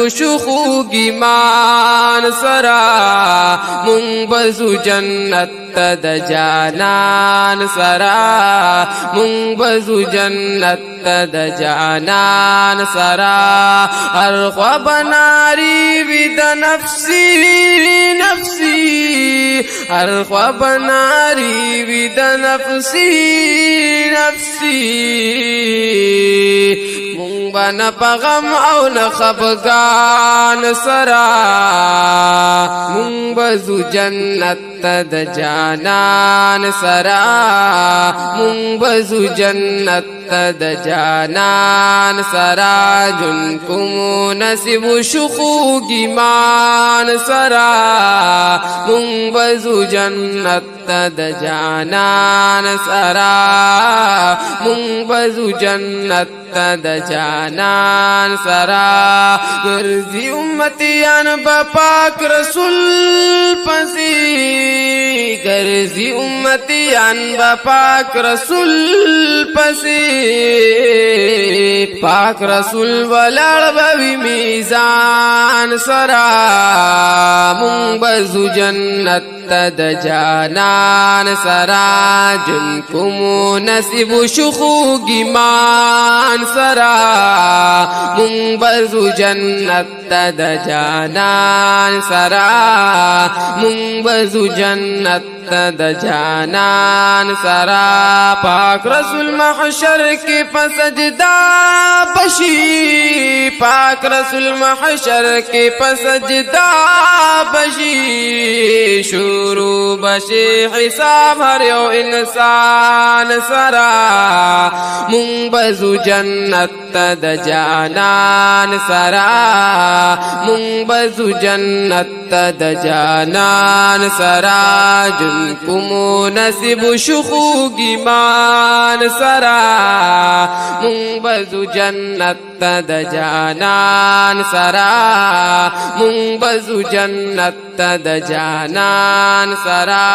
شخو گیمان سرا مونږ بزو جنت د جانان سرا مونږ بزو جنت د جانان سرا هر خوا بناری وی د نفسی نفسی هر خوا بناری وی د نفسی نفسی مونږ بنا پغم او نه خفګان سرا مونږ بزو جنت د جانان سرا مونږ بزو جنت د جانان سرا جن کوم نصیب شخو گیمان سرا مونږ بزو جنت د جانان سرا مونږ بزو جنت د جانان سرا ګرځي امتیان په پاک رسول پسې ګرځي امتیان په پاک رسول پسې پاک رسول ولړ بوي میزان سرا مونږ بزو جنت د جانان سرا جن کوم نصیب شخو گیمان سرا مونږ بزو جنت د جانان سرا مونږ بزو جنت د جانان سرا پاک رسول محشر کې پسجدا بشي پاک رسول محشر کې پسجدا بشي شروع بشي حساب هر یو انسان سرا مونږ بزو جنت د جانان سرا مونږ بزو جنت د جانان سرا جن کوم نصیب شخو گیمان سرا مونږ بزو جنت د جانان سرا مونږ بزو جنت د جانان سرا